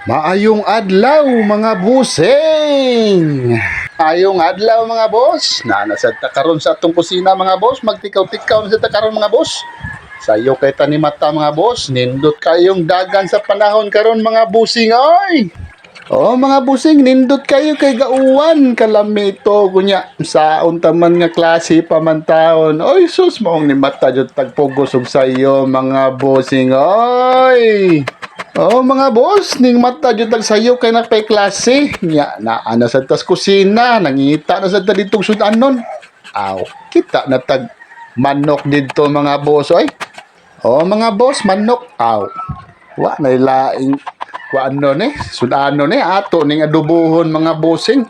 Maayong adlaw mga busing. Ayong adlaw mga boss. Nasad ta karon sa atong kusina mga boss. Magtikaw-tikaw na sa ta karon mga boss. Sayo kay tanimata mga boss. Nindot kayong dagan sa panahon karon mga busing oy. Oh mga busing, nindot kayo kay gauwan kalami ito kunya sa untaman nga klase pamantahon. Oy sus maong ni mata jud tagpugos ug sayo mga busing oy. Oh mga boss, ning mata jud tag sayo kay napay klase. Nya ana sa tas kusina, nangita na sa ta ditong sudanon. Aw, kita na tag manok didto mga boss oy. Oh mga boss, manok. Aw. Wa na laing ano ni, sudano ni ato ning adubuhon mga busing.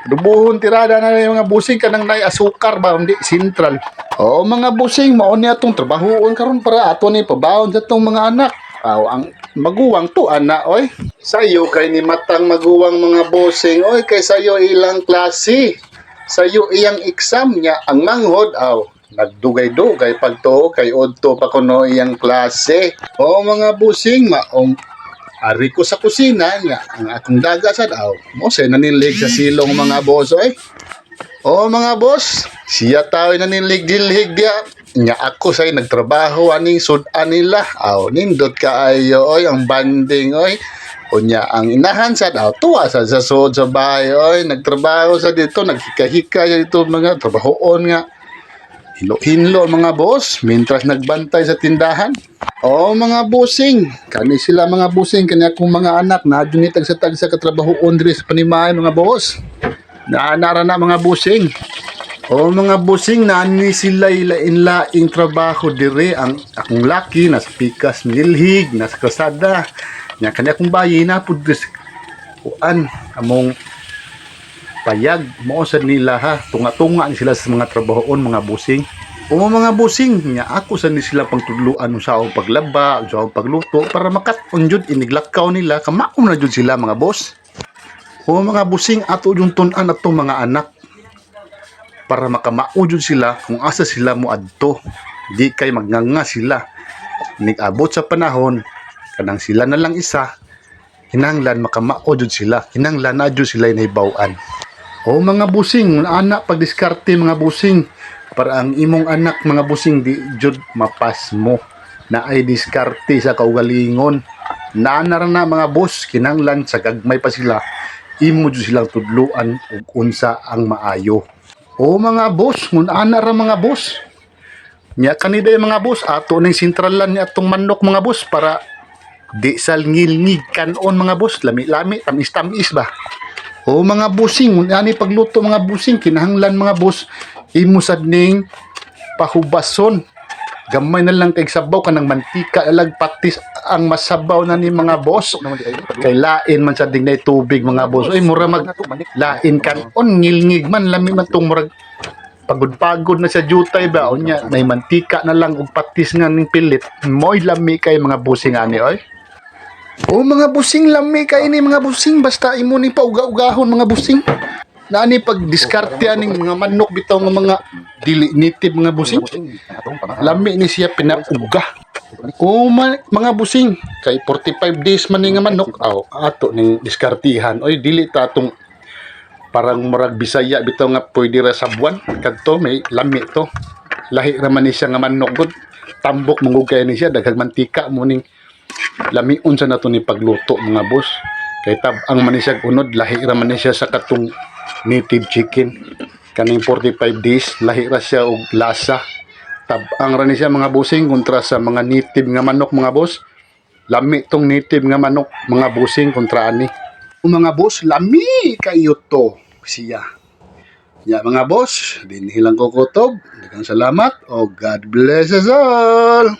Adubuhon tirada na yung mga busing kanang nay asukar ba hindi sentral. Oh mga busing, mao ni atong trabahoon karon para ato ni pabaon sa tong mga anak. Aw, ang maguwang to ana oy. Sayo kay ni matang maguwang mga busing oy kay sayo ilang klase. Sayo iyang exam niya ang manghod aw. Nagdugay-dugay pagtuo kay odto pa kuno iyang klase. O mga busing maong ari ko sa kusina niya ang akong dagasan aw. Mo say nanilig sa silong mga boss oy. O mga boss, siya tayo nanilig-dilig dia. Nya ako say nagtrabaho aning sudan nila. Aw nindot kaayo oy ang banding oy. Unya ang inahan sad aw tuwa sa sud sa bahay oy. Nagtrabaho sa dito, naghika-hika dito mga trabahoon nga. Hinlo mga boss, mintras nagbantay sa tindahan. O mga busing, kani sila mga busing, kani akong mga anak na dunitag sa tag sa katrabahoon diri sa Panimayan mga boss. Naanara na mga busing. O mga busing, nani sila ilain-laing trabaho diri. Ang akong laki nasa pikas nilhig, nasa kasada. Nya kani akong bayi na pud kuan among payag mo sa nila ha, tunga-tunga ni sila sa mga trabahoon mga busing. O mga busing nya ako sa ni sila pangtudluan sa akong paglaba, sa akong pagluto para makat-on jud iniglakaw nila kamaom na jud sila mga boss. O mga busing ato yung tun-an atong mga anak para makamao jud sila kung asa sila mo adto. Di kay magnganga sila. Nig-abot sa panahon kanang sila na lang isa, hinanglan makamao jud sila, hinanglan na jud sila nahibaw-an. O mga busing, anak pagdiskarte mga busing para ang imong anak mga busing di jud mapas mo na ay diskarte sa kaugalingon. Naanara na mga boss, kinanglan sa gagmay pa sila, imo jud silang tudluan ug unsa ang maayo. O mga boss, ngun anara mga boss. Nya kaniday mga boss, ato ning sentralan ni atong manok mga boss para di sal ngilngig kanon mga boss, lami-lami, tamis-tamis ba. O mga busing, ani pagluto mga busing, kinahanglan mga boss, imo sad ning pahubason. Gamay na lang kay sabaw kanang mantika alag patis ang masabaw na ni mga boss. Kay lain man sa dinay tubig mga boss. Ay mura mag lain kan on ngilngig man lami man tong murag pagod-pagod na sa jutay ba unya may mantika na lang ug patis nga ning pilit. Moy lami kay mga busing ani oy. O mga busing lami kay ni mga busing basta imo ni pauga-ugahon mga busing. Nani pag diskarte aning mga manok bitaw nga mga dili native mga busing. Lami ni siya pinauga. O mga busing kay 45 days man ni nga manok aw ato ning diskartihan. Oy dili ta atong parang murag Bisaya bitaw nga pwede ra sa buwan kadto may lami to. Lahi ra man ni siya nga manok gud. Tambok mangugay ni siya daghang mantika mo ning lamiun sa nato ni pagluto mga boss. Kay tab-ang man ni siya unod lahi ra man ni siya sa katong native chicken. Kaning 45 days lahi ra siya og lasa. Tab-ang ra ni siya mga busing kontra sa mga native nga manok mga boss. Lami tong native nga manok mga busing kontra ani. Mga boss, lami kayo to siya. Ya mga boss, dinhi lang ko kutob. Daghang salamat o God bless us all.